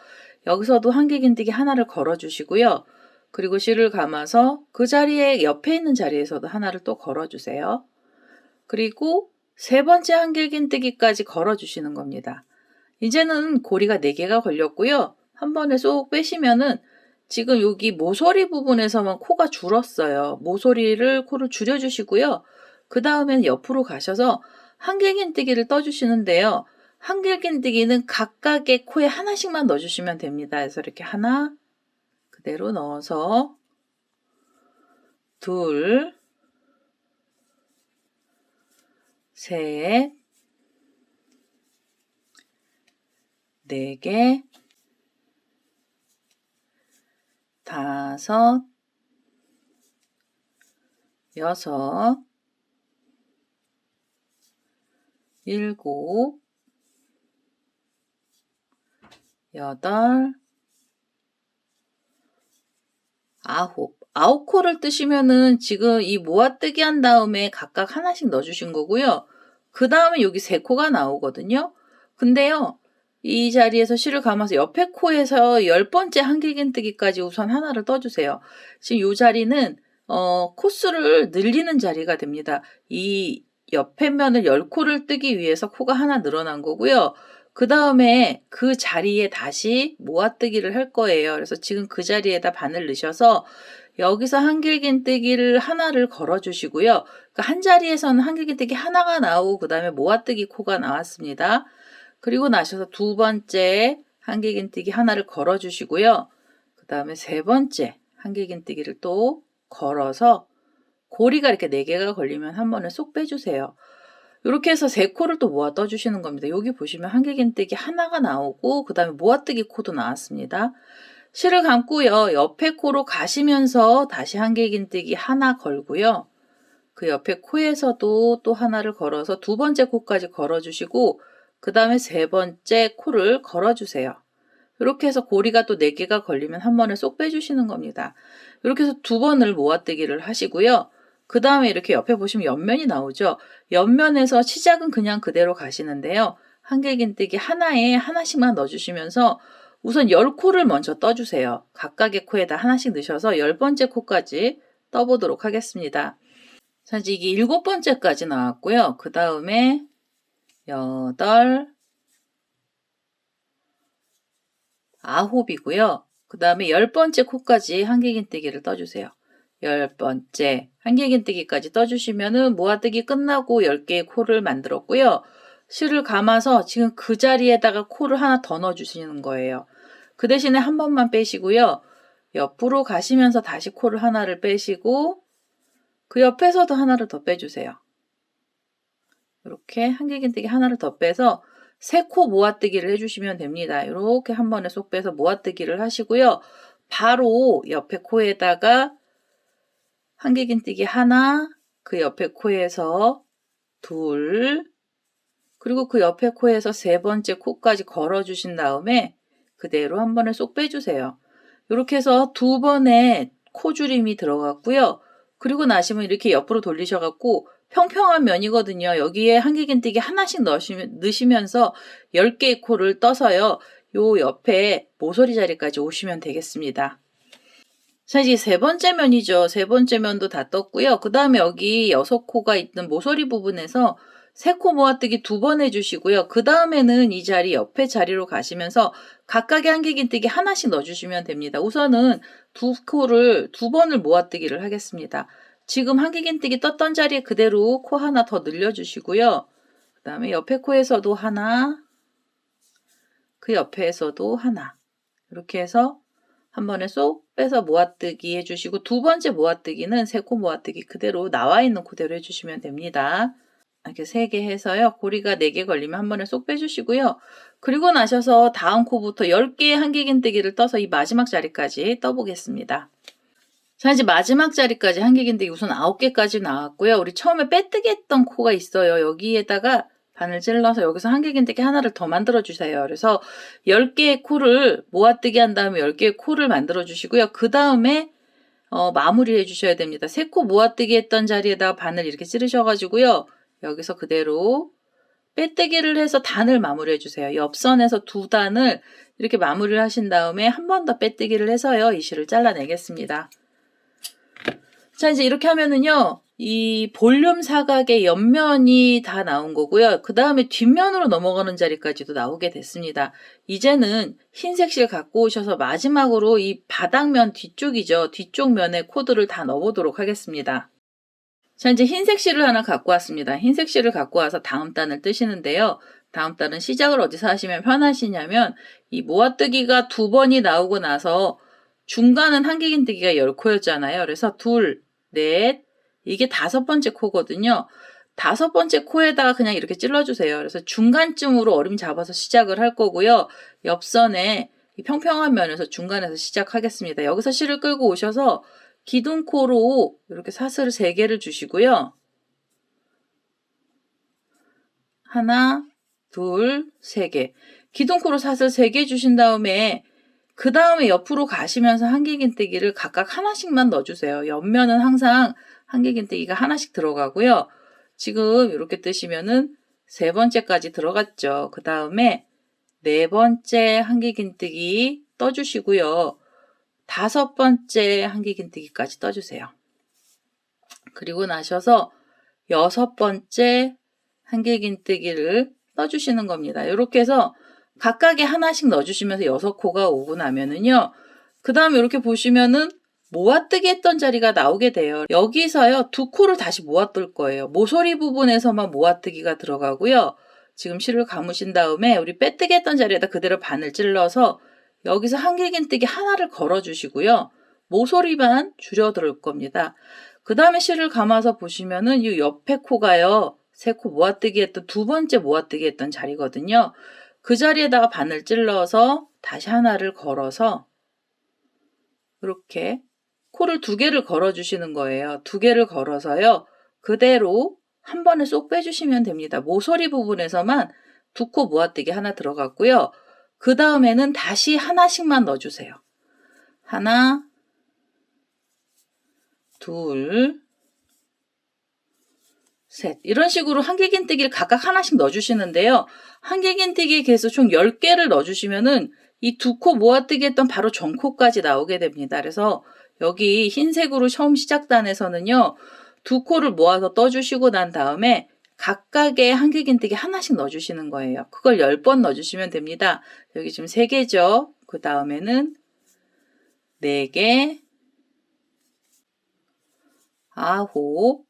S1: 여기서도 한길긴뜨기 하나를 걸어주시고요. 그리고 실을 감아서 그 자리에 옆에 있는 자리에서도 하나를 또 걸어주세요. 그리고 3번째 한길긴뜨기까지 걸어주시는 겁니다. 이제는 고리가 4개가 걸렸고요. 한 번에 쏙 빼시면은 지금 여기 모서리 부분에서만 코가 줄었어요. 모서리를 코를 줄여주시고요. 그 다음엔 옆으로 가셔서 한길긴뜨기를 떠주시는데요. 한길긴뜨기는 각각의 코에 하나씩만 넣어주시면 됩니다. 그래서 이렇게 하나 그대로 넣어서 둘, 셋, 4개, 5, 6, 7, 8, 9코를 뜨시면은 지금 이 모아뜨기 한 다음에 각각 하나씩 넣어주신 거고요. 그 다음에 여기 3코가 나오거든요. 근데요, 이 자리에서 실을 감아서 옆에 코에서 10번째 한길긴뜨기까지 우선 하나를 떠주세요. 지금 이 자리는 코수를 늘리는 자리가 됩니다. 이 옆에 면을 10코를 뜨기 위해서 코가 하나 늘어난 거고요. 그 다음에 그 자리에 다시 모아뜨기를 할 거예요. 그래서 지금 그 자리에다 바늘 넣으셔서 여기서 한길긴뜨기를 하나를 걸어주시고요. 그러니까 한 자리에서는 한길긴뜨기 하나가 나오고 그 다음에 모아뜨기 코가 나왔습니다. 그리고 나셔서 2번째 한길긴뜨기 하나를 걸어주시고요. 그 다음에 3번째 한길긴뜨기를 또 걸어서 고리가 이렇게 4개가 걸리면 한 번에 쏙 빼주세요. 이렇게 해서 3코를 또 모아 떠주시는 겁니다. 여기 보시면 한길긴뜨기 하나가 나오고 그 다음에 모아뜨기 코도 나왔습니다. 실을 감고요. 옆에 코로 가시면서 다시 한길긴뜨기 하나 걸고요. 그 옆에 코에서도 또 하나를 걸어서 두 번째 코까지 걸어주시고 그 다음에 세 번째 코를 걸어주세요. 이렇게 해서 고리가 또 4개가 걸리면 한 번에 쏙 빼주시는 겁니다. 이렇게 해서 두 번을 모아뜨기를 하시고요. 그 다음에 이렇게 옆에 보시면 옆면이 나오죠. 옆면에서 시작은 그냥 그대로 가시는데요. 한길긴뜨기 하나에 하나씩만 넣어주시면서 우선 10코를 먼저 떠주세요. 각각의 코에다 하나씩 넣으셔서 10번째 코까지 떠보도록 하겠습니다. 자, 이제 이게 7번째까지 나왔고요. 그 다음에 8, 9이고요. 그 다음에 10번째 코까지 한길긴뜨기를 떠주세요. 10번째 한길긴뜨기까지 떠주시면은 모아뜨기 끝나고 10개의 코를 만들었고요. 실을 감아서 지금 그 자리에다가 코를 하나 더 넣어주시는 거예요. 그 대신에 한 번만 빼시고요. 옆으로 가시면서 다시 코를 하나를 빼시고 그 옆에서도 하나를 더 빼주세요. 이렇게 한길긴뜨기 하나를 더 빼서 3코 모아뜨기를 해주시면 됩니다. 이렇게 한 번에 쏙 빼서 모아뜨기를 하시고요. 바로 옆에 코에다가 한길긴뜨기 하나, 그 옆에 코에서 둘, 그리고 그 옆에 코에서 3번째 코까지 걸어주신 다음에 그대로 한 번에 쏙 빼주세요. 이렇게 해서 2번의 코줄임이 들어갔고요. 그리고 나시면 이렇게 옆으로 돌리셔갖고 평평한 면이거든요. 여기에 한길긴뜨기 하나씩 넣으시면서 10개의 코를 떠서요. 요 옆에 모서리 자리까지 오시면 되겠습니다. 자, 이제 3번째 면이죠. 3번째 면도 다 떴고요. 그 다음에 여기 6코가 있는 모서리 부분에서 3코 모아뜨기 2번 해주시고요. 그 다음에는 이 자리 옆에 자리로 가시면서 각각의 한길긴뜨기 하나씩 넣어주시면 됩니다. 우선은 2코를 2번을 모아뜨기를 하겠습니다. 지금 한길긴뜨기 떴던 자리에 그대로 코 하나 더 늘려주시고요. 그 다음에 옆에 코에서도 하나, 그 옆에서도 하나. 이렇게 해서 한 번에 쏙 빼서 모아뜨기 해주시고 두 번째 모아뜨기는 3코 모아뜨기 그대로 나와 있는 코대로 해주시면 됩니다. 이렇게 3개 해서요. 고리가 4개 걸리면 한 번에 쏙 빼주시고요. 그리고 나셔서 다음 코부터 10개의 한길긴뜨기를 떠서 이 마지막 자리까지 떠보겠습니다. 자, 이제 마지막 자리까지 한길긴뜨기 우선 9개까지 나왔고요. 우리 처음에 빼뜨기 했던 코가 있어요. 여기에다가 바늘 찔러서 여기서 한길긴뜨기 하나를 더 만들어 주세요. 그래서 10개의 코를 모아뜨기 한 다음에 10개의 코를 만들어 주시고요. 그 다음에 마무리 해 주셔야 됩니다. 3코 모아뜨기 했던 자리에다가 바늘 이렇게 찌르셔가지고요. 여기서 그대로 빼뜨기를 해서 단을 마무리 해주세요. 옆선에서 2단을 이렇게 마무리를 하신 다음에 한 번 더 빼뜨기를 해서요. 이 실을 잘라내겠습니다. 자, 이제 이렇게 하면은요. 이 볼륨 사각의 옆면이 다 나온 거고요. 그 다음에 뒷면으로 넘어가는 자리까지도 나오게 됐습니다. 이제는 흰색 실 갖고 오셔서 마지막으로 이 바닥면 뒤쪽이죠. 뒤쪽 면에 코드를 다 넣어보도록 하겠습니다. 자, 이제 흰색 실을 하나 갖고 왔습니다. 흰색 실을 갖고 와서 다음 단을 뜨시는데요. 다음 단은 시작을 어디서 하시면 편하시냐면 이 모아뜨기가 2번이 나오고 나서 중간은 한길긴뜨기가 10코였잖아요. 그래서 둘, 넷, 이게 5번째 코거든요. 5번째 코에다가 그냥 이렇게 찔러주세요. 그래서 중간쯤으로 어림 잡아서 시작을 할 거고요. 옆선에 이 평평한 면에서 중간에서 시작하겠습니다. 여기서 실을 끌고 오셔서 기둥코로 이렇게 사슬을 3개를 주시고요. 하나, 둘, 3개. 기둥코로 사슬 3개 주신 다음에 그 다음에 옆으로 가시면서 한길긴뜨기를 각각 하나씩만 넣어주세요. 옆면은 항상 한길긴뜨기가 하나씩 들어가고요. 지금 이렇게 뜨시면은 3번째까지 들어갔죠. 그 다음에 4번째 한길긴뜨기 떠주시고요. 5번째 한길긴뜨기까지 떠주세요. 그리고 나셔서 6번째 한길긴뜨기를 떠주시는 겁니다. 이렇게 해서 각각에 하나씩 넣어주시면서 6코가 오고 나면은요. 그 다음에 이렇게 보시면은 모아뜨기 했던 자리가 나오게 돼요. 여기서요. 2코를 다시 모아뜰 거예요. 모서리 부분에서만 모아뜨기가 들어가고요. 지금 실을 감으신 다음에 우리 빼뜨기 했던 자리에다 그대로 바늘 찔러서 여기서 한길긴뜨기 하나를 걸어주시고요. 모서리만 줄여들 겁니다. 그 다음에 실을 감아서 보시면은 이 옆에 코가요. 3코 모아뜨기 했던 2번째 모아뜨기 했던 자리거든요. 그 자리에다가 바늘 찔러서 다시 하나를 걸어서 이렇게 코를 2개를 걸어주시는 거예요. 2개를 걸어서요. 그대로 한 번에 쏙 빼주시면 됩니다. 모서리 부분에서만 2코 모아뜨기 하나 들어갔고요. 그 다음에는 다시 하나씩만 넣어주세요. 하나, 둘, 셋. 이런 식으로 한길긴뜨기를 각각 하나씩 넣어주시는데요. 한길긴뜨기 개수 총 10개를 넣어주시면은 이 2코 모아뜨기 했던 바로 전코까지 나오게 됩니다. 그래서 여기 흰색으로 처음 시작단에서는요. 2코를 모아서 떠주시고 난 다음에 각각의 한길긴뜨기 하나씩 넣어주시는 거예요. 그걸 10번 넣어주시면 됩니다. 여기 지금 3개죠. 그 다음에는 4개, 9,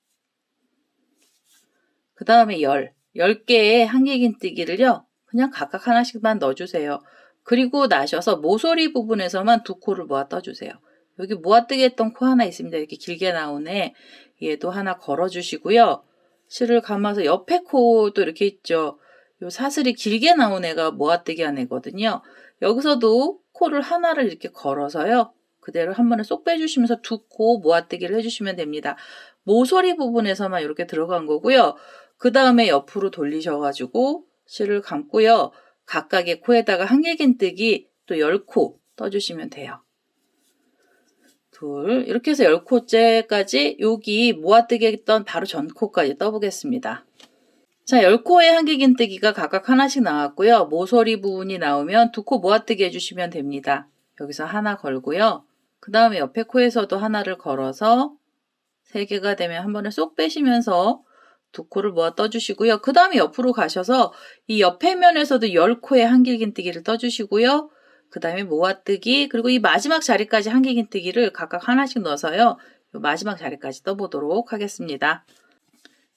S1: 그 다음에 10개의 한길긴뜨기를요. 그냥 각각 하나씩만 넣어주세요. 그리고 나셔서 모서리 부분에서만 2코를 모아 떠주세요. 여기 모아뜨기 했던 코 하나 있습니다. 이렇게 길게 나오네. 얘도 하나 걸어주시고요. 실을 감아서 옆에 코도 이렇게 있죠. 요 사슬이 길게 나온 애가 모아뜨기 한 애거든요. 여기서도 코를 하나를 이렇게 걸어서요. 그대로 한 번에 쏙 빼주시면서 2코 모아뜨기를 해주시면 됩니다. 모서리 부분에서만 이렇게 들어간 거고요. 그 다음에 옆으로 돌리셔가지고 실을 감고요. 각각의 코에다가 한길긴뜨기 또 10코 떠주시면 돼요. 둘, 이렇게 해서 10코째까지 여기 모아뜨기 했던 바로 전 코까지 떠보겠습니다. 자, 10코의 한길긴뜨기가 각각 하나씩 나왔고요. 모서리 부분이 나오면 2코 모아뜨기 해주시면 됩니다. 여기서 하나 걸고요. 그 다음에 옆에 코에서도 하나를 걸어서 3개가 되면 한 번에 쏙 빼시면서 2코를 모아 떠주시고요. 그 다음에 옆으로 가셔서 이 옆에 면에서도 10코의 한길긴뜨기를 떠주시고요. 그 다음에 모아뜨기, 그리고 이 마지막 자리까지 한길긴뜨기를 각각 하나씩 넣어서요. 이 마지막 자리까지 떠보도록 하겠습니다.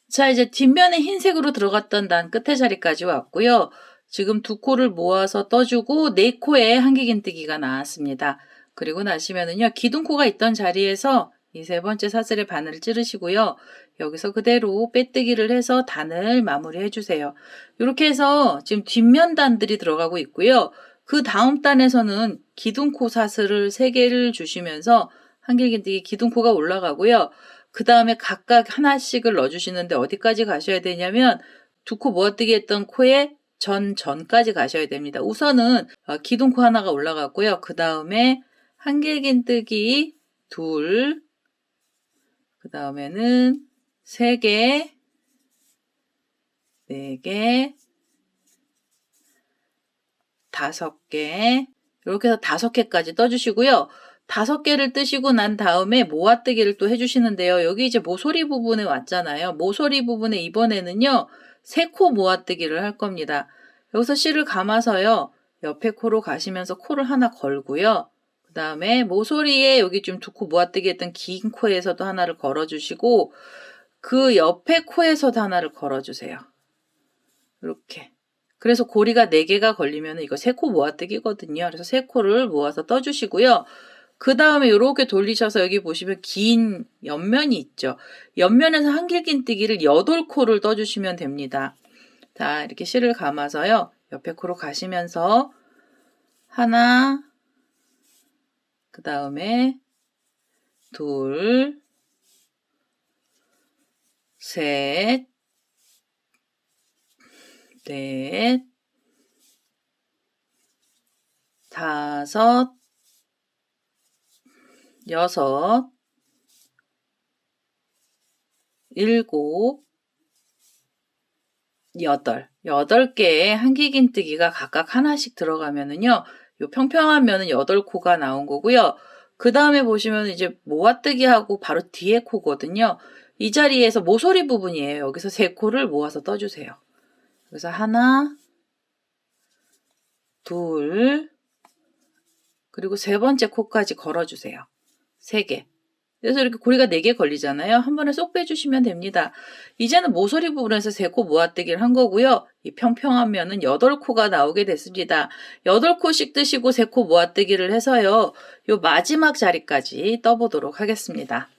S1: 자, 이제 뒷면에 흰색으로 들어갔던 단 끝에 자리까지 왔고요. 지금 2코를 모아서 떠주고 4코의 한길긴뜨기가 나왔습니다. 그리고 나시면은요, 기둥코가 있던 자리에서 이 3번째 사슬의 바늘을 찌르시고요. 여기서 그대로 빼뜨기를 해서 단을 마무리해 주세요. 이렇게 해서 지금 뒷면 단들이 들어가고 있고요. 그 다음 단에서는 기둥코 사슬을 3개를 주시면서 한길긴뜨기 기둥코가 올라가고요. 그 다음에 각각 하나씩을 넣어주시는데 어디까지 가셔야 되냐면 2코 모아뜨기 했던 코에 전까지 가셔야 됩니다. 우선은 기둥코 하나가 올라갔고요. 그 다음에 한길긴뜨기 둘, 그 다음에는 3개, 4개, 5개, 이렇게 해서 5개까지 떠주시고요. 5개를 뜨시고 난 다음에 모아뜨기를 또 해주시는데요. 여기 이제 모서리 부분에 왔잖아요. 모서리 부분에 이번에는요. 3코 모아뜨기를 할 겁니다. 여기서 실을 감아서요. 옆에 코로 가시면서 코를 하나 걸고요. 그 다음에 모서리에 여기 좀 2코 모아뜨기 했던 긴 코에서도 하나를 걸어주시고 그 옆에 코에서도 하나를 걸어주세요. 이렇게. 그래서 고리가 4개가 걸리면 이거 3코 모아뜨기거든요. 그래서 3코를 모아서 떠주시고요. 그 다음에 이렇게 돌리셔서 여기 보시면 긴 옆면이 있죠. 옆면에서 한길긴뜨기를 8코를 떠주시면 됩니다. 자, 이렇게 실을 감아서요. 옆에 코로 가시면서 하나, 그 다음에 둘, 셋, 넷, 5, 6, 7, 8개의 한길긴뜨기가 각각 하나씩 들어가면은요, 요 평평한 면은 8코가 나온 거고요. 그 다음에 보시면 이제 모아뜨기하고 바로 뒤에 코거든요. 이 자리에서 모서리 부분이에요. 여기서 3코를 모아서 떠주세요. 그래서 하나, 둘, 그리고 3번째 코까지 걸어주세요. 3개. 그래서 이렇게 고리가 4개 걸리잖아요. 한 번에 쏙 빼주시면 됩니다. 이제는 모서리 부분에서 3코 모아뜨기를 한 거고요. 이 평평한 면은 8코가 나오게 됐습니다. 8코씩 뜨시고 3코 모아뜨기를 해서요. 요 마지막 자리까지 떠보도록 하겠습니다.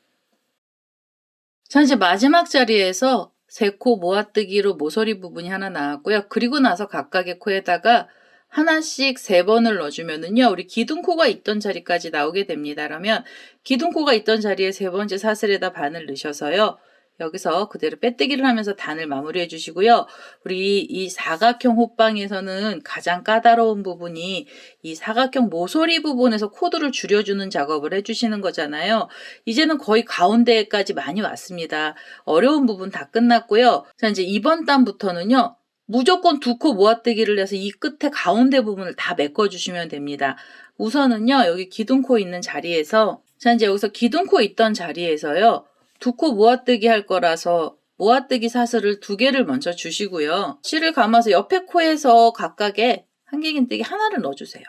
S1: 자, 이제 마지막 자리에서 3코 모아뜨기로 모서리 부분이 하나 나왔고요. 그리고 나서 각각의 코에다가 하나씩 3번을 넣어주면은요, 우리 기둥코가 있던 자리까지 나오게 됩니다. 그러면 기둥코가 있던 자리에 3번째 사슬에다 반을 넣으셔서요, 여기서 그대로 빼뜨기를 하면서 단을 마무리해 주시고요. 우리 이 사각형 호빵에서는 가장 까다로운 부분이 이 사각형 모서리 부분에서 코드를 줄여주는 작업을 해주시는 거잖아요. 이제는 거의 가운데까지 많이 왔습니다. 어려운 부분 다 끝났고요. 자, 이제 이번 단부터는요, 무조건 2코 모아뜨기를 해서 이 끝에 가운데 부분을 다 메꿔주시면 됩니다. 우선은요, 여기 기둥코 있는 자리에서, 자, 이제 여기서 기둥코 있던 자리에서요, 2코 모아뜨기 할 거라서 모아뜨기 사슬을 2개를 먼저 주시고요. 실을 감아서 옆에 코에서 각각에 한길긴뜨기 하나를 넣어주세요.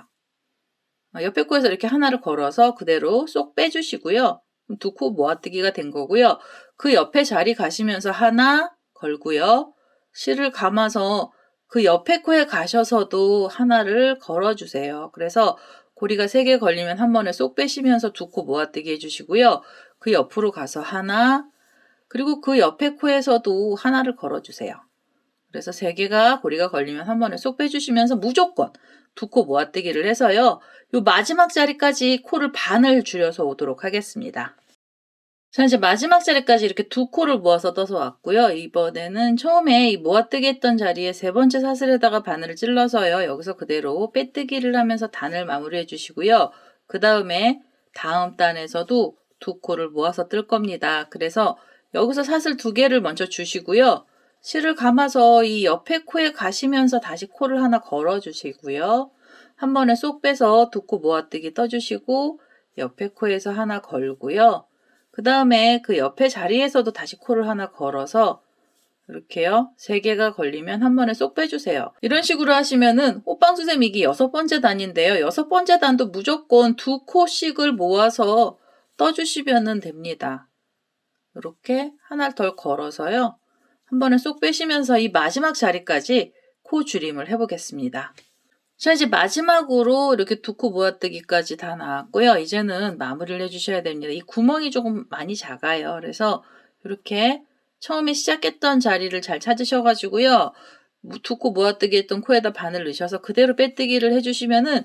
S1: 옆에 코에서 이렇게 하나를 걸어서 그대로 쏙 빼주시고요. 2코 모아뜨기가 된 거고요. 그 옆에 자리 가시면서 하나 걸고요. 실을 감아서 그 옆에 코에 가셔서도 하나를 걸어주세요. 그래서 고리가 3개 걸리면 한 번에 쏙 빼시면서 2코 모아뜨기 해주시고요. 그 옆으로 가서 하나, 그리고 그 옆에 코에서도 하나를 걸어주세요. 그래서 3개가 고리가 걸리면 한 번에 쏙 빼주시면서 무조건 2코 모아뜨기를 해서요. 요 마지막 자리까지 코를 반을 줄여서 오도록 하겠습니다. 자, 이제 마지막 자리까지 이렇게 2코를 모아서 떠서 왔고요. 이번에는 처음에 이 모아뜨기 했던 자리에 3번째 사슬에다가 바늘을 찔러서요. 여기서 그대로 빼뜨기를 하면서 단을 마무리해 주시고요. 그 다음에 다음 단에서도 2코를 모아서 뜰 겁니다. 그래서 여기서 사슬 2개를 먼저 주시고요. 실을 감아서 이 옆에 코에 가시면서 다시 코를 하나 걸어 주시고요. 한 번에 쏙 빼서 2코 모아뜨기 떠주시고 옆에 코에서 하나 걸고요. 그 다음에 그 옆에 자리에서도 다시 코를 하나 걸어서 이렇게요. 3개가 걸리면 한 번에 쏙 빼주세요. 이런 식으로 하시면은 호빵수세미 이게 6번째 단인데요. 6번째 단도 무조건 2코씩을 모아서 떠주시면 됩니다. 이렇게 하나를 덜 걸어서요. 한 번에 쏙 빼시면서 이 마지막 자리까지 코 줄임을 해보겠습니다. 자, 이제 마지막으로 이렇게 2코 모아뜨기까지 다 나왔고요. 이제는 마무리를 해주셔야 됩니다. 이 구멍이 조금 많이 작아요. 그래서 이렇게 처음에 시작했던 자리를 잘 찾으셔가지고요. 2코 모아뜨기 했던 코에다 바늘 넣으셔서 그대로 빼뜨기를 해주시면은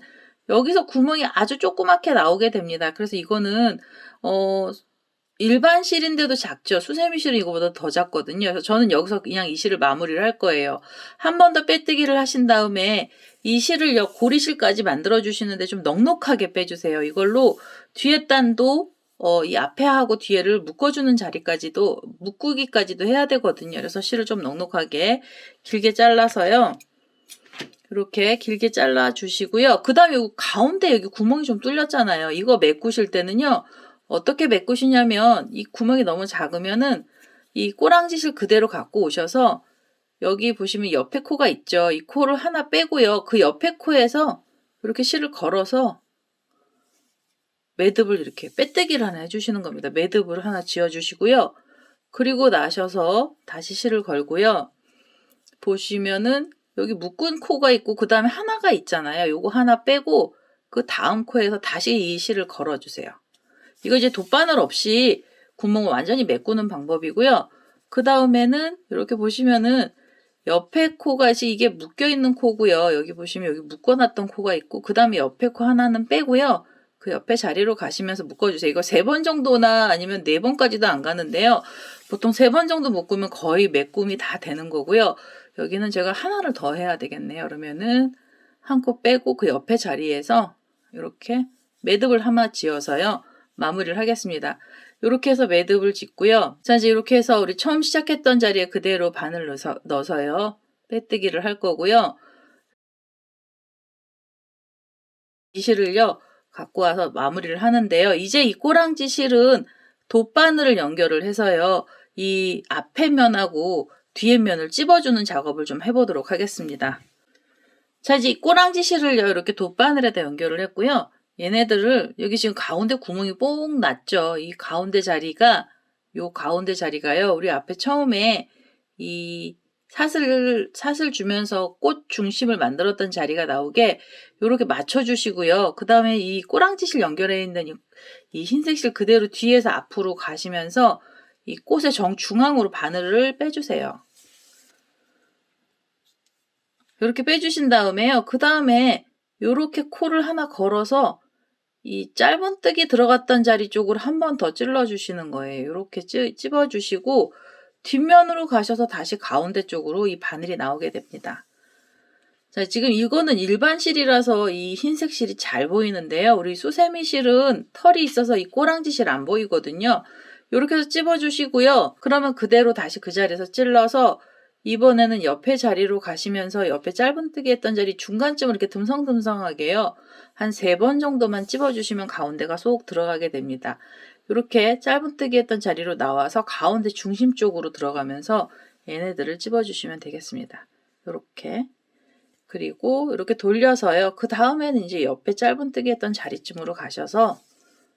S1: 여기서 구멍이 아주 조그맣게 나오게 됩니다. 그래서 이거는 일반 실인데도 작죠. 수세미 실은 이거보다 더 작거든요. 그래서 저는 여기서 그냥 이 실을 마무리를 할 거예요. 한 번 더 빼뜨기를 하신 다음에 이 실을 고리실까지 만들어 주시는데 좀 넉넉하게 빼주세요. 이걸로 뒤에 단도 이 앞에 하고 뒤에를 묶어주는 자리까지도 묶기까지도 해야 되거든요. 그래서 실을 좀 넉넉하게 길게 잘라서요. 이렇게 길게 잘라 주시고요. 그 다음에 가운데 여기 구멍이 좀 뚫렸잖아요. 이거 메꾸실 때는요. 어떻게 메꾸시냐면 이 구멍이 너무 작으면은 이 꼬랑지실 그대로 갖고 오셔서 여기 보시면 옆에 코가 있죠. 이 코를 하나 빼고요. 그 옆에 코에서 이렇게 실을 걸어서 매듭을 이렇게 빼뜨기를 하나 해주시는 겁니다. 매듭을 하나 지어주시고요. 그리고 나셔서 다시 실을 걸고요. 보시면은 여기 묶은 코가 있고 그 다음에 하나가 있잖아요. 요거 하나 빼고 그 다음 코에서 다시 이 실을 걸어주세요. 이거 이제 돗바늘 없이 구멍을 완전히 메꾸는 방법이고요. 그 다음에는 이렇게 보시면은 옆에 코가 이게 묶여있는 코고요. 여기 보시면 여기 묶어놨던 코가 있고 그 다음에 옆에 코 하나는 빼고요. 그 옆에 자리로 가시면서 묶어주세요. 이거 3번 정도나 아니면 4번까지도 안 가는데요. 보통 3번 정도 묶으면 거의 메꿈이 다 되는 거고요. 여기는 제가 하나를 더 해야 되겠네요. 그러면은 한 코 빼고 그 옆에 자리에서 이렇게 매듭을 하나 지어서요. 마무리를 하겠습니다. 이렇게 해서 매듭을 짓고요. 자, 이제 이렇게 해서 우리 처음 시작했던 자리에 그대로 바늘 넣어서요. 빼뜨기를 할 거고요. 이 실을요. 갖고 와서 마무리를 하는데요. 이제 이 꼬랑지 실은 돗바늘을 연결을 해서요. 이 앞에 면하고 뒤에 면을 찝어주는 작업을 좀 해보도록 하겠습니다. 자, 이제 이 꼬랑지 실을요. 이렇게 돗바늘에다 연결을 했고요. 얘네들을 여기 지금 가운데 구멍이 뽕 났죠. 이 가운데 자리가 요 가운데 자리가요. 우리 앞에 처음에 이 사슬 주면서 꽃 중심을 만들었던 자리가 나오게 요렇게 맞춰 주시고요. 그 다음에 이 꼬랑지실 연결해 있는 이 흰색 실 그대로 뒤에서 앞으로 가시면서 이 꽃의 정중앙으로 바늘을 빼주세요. 이렇게 빼주신 다음에요. 그 다음에 이렇게 코를 하나 걸어서 이 짧은뜨기 들어갔던 자리 쪽으로 한 번 더 찔러주시는 거예요. 이렇게 찝어주시고 뒷면으로 가셔서 다시 가운데 쪽으로 이 바늘이 나오게 됩니다. 자, 지금 이거는 일반 실이라서 이 흰색 실이 잘 보이는데요. 우리 수세미 실은 털이 있어서 이 꼬랑지 실 안 보이거든요. 이렇게 해서 찝어주시고요. 그러면 그대로 다시 그 자리에서 찔러서 이번에는 옆에 자리로 가시면서 옆에 짧은뜨기 했던 자리 중간쯤을 이렇게 듬성듬성하게요. 한 3번 정도만 찝어주시면 가운데가 쏙 들어가게 됩니다. 이렇게 짧은뜨기 했던 자리로 나와서 가운데 중심 쪽으로 들어가면서 얘네들을 찝어주시면 되겠습니다. 이렇게. 그리고 이렇게 돌려서요. 그 다음에는 이제 옆에 짧은뜨기 했던 자리쯤으로 가셔서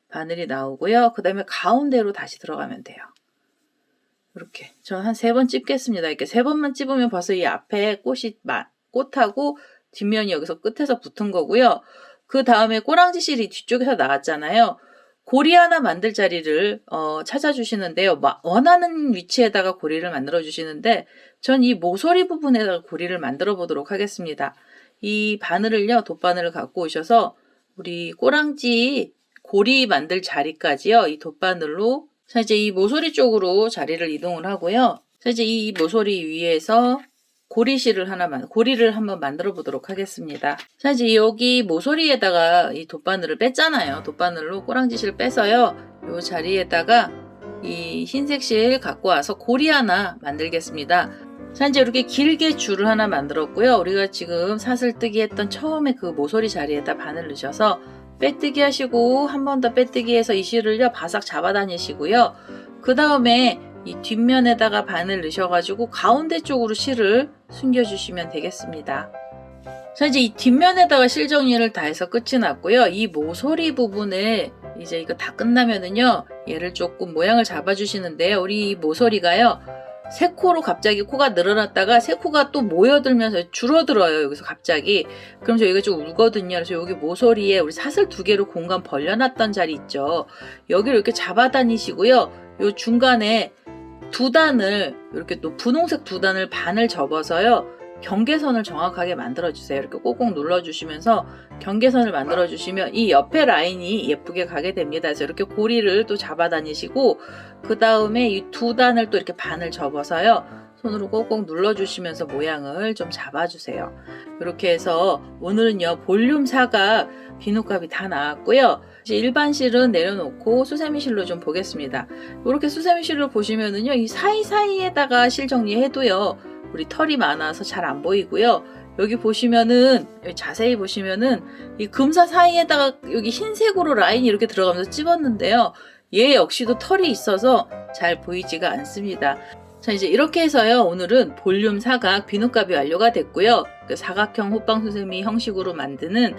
S1: 바늘이 나오고요. 그 다음에 가운데로 다시 들어가면 돼요. 이렇게. 전 한 3번 찝겠습니다. 이렇게 3번만 찝으면 벌써 이 앞에 꽃하고 뒷면이 여기서 끝에서 붙은 거고요. 그 다음에 꼬랑지 실이 뒤쪽에서 나왔잖아요. 고리 하나 만들 자리를 찾아주시는데요. 원하는 위치에다가 고리를 만들어 주시는데 전 이 모서리 부분에다가 고리를 만들어 보도록 하겠습니다. 이 바늘을요, 돗바늘을 갖고 오셔서 우리 꼬랑지 고리 만들 자리까지요, 이 돗바늘로. 자, 이제 이 모서리 쪽으로 자리를 이동을 하고요. 자, 이제 이 모서리 위에서 고리실을 고리를 한번 만들어 보도록 하겠습니다. 자, 이제 여기 모서리에다가 이 돗바늘을 뺐잖아요. 돗바늘로 꼬랑지실 빼서요. 이 자리에다가 이 흰색 실 갖고 와서 고리 하나 만들겠습니다. 자, 이제 이렇게 길게 줄을 하나 만들었고요. 우리가 지금 사슬뜨기 했던 처음에 그 모서리 자리에다 바늘 넣으셔서 빼뜨기 하시고 한 번 더 빼뜨기 해서 이 실을요, 바싹 잡아 다니시고요. 그 다음에 이 뒷면에다가 바늘 넣으셔가지고 가운데 쪽으로 실을 숨겨주시면 되겠습니다. 자, 이제 이 뒷면에다가 실 정리를 다 해서 끝이 났고요. 이 모서리 부분에 이제 이거 다 끝나면은요, 얘를 조금 모양을 잡아주시는데요. 우리 이 모서리가요, 세 코로 갑자기 코가 늘어났다가 세 코가 또 모여들면서 줄어들어요. 여기서 갑자기. 그럼 저희가 좀 울거든요. 그래서 여기 모서리에 우리 사슬 2개로 공간 벌려놨던 자리 있죠. 여기를 이렇게 잡아 다니시고요. 요 중간에 2단을 이렇게 또 분홍색 2단을 반을 접어서요. 경계선을 정확하게 만들어주세요. 이렇게 꼭꼭 눌러주시면서 경계선을 만들어주시면 이 옆에 라인이 예쁘게 가게 됩니다. 그래서 이렇게 고리를 또 잡아 다니시고 그 다음에 이 2단을 또 이렇게 반을 접어서요. 손으로 꼭꼭 눌러주시면서 모양을 좀 잡아주세요. 이렇게 해서 오늘은요, 볼륨 사각 비누값이 다 나왔고요. 이제 일반 실은 내려놓고 수세미 실로 좀 보겠습니다. 이렇게 수세미 실로 보시면은요, 이 사이사이에다가 실 정리해도요, 우리 털이 많아서 잘 안 보이고요. 여기 보시면은, 여기 자세히 보시면은 이 금사 사이에다가 여기 흰색으로 라인이 이렇게 들어가면서 찝었는데요. 얘 역시도 털이 있어서 잘 보이지가 않습니다. 자, 이제 이렇게 해서요, 오늘은 볼륨 사각 비누값이 완료가 됐고요. 그 사각형 호빵수세미 형식으로 만드는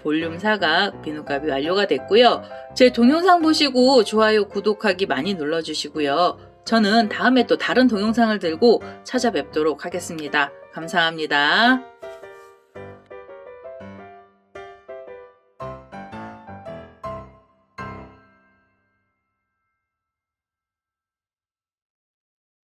S1: 볼륨 사각 비누값이 완료가 됐고요. 제 동영상 보시고 좋아요, 구독하기 많이 눌러주시고요. 저는 다음에 또 다른 동영상을 들고 찾아뵙도록 하겠습니다. 감사합니다.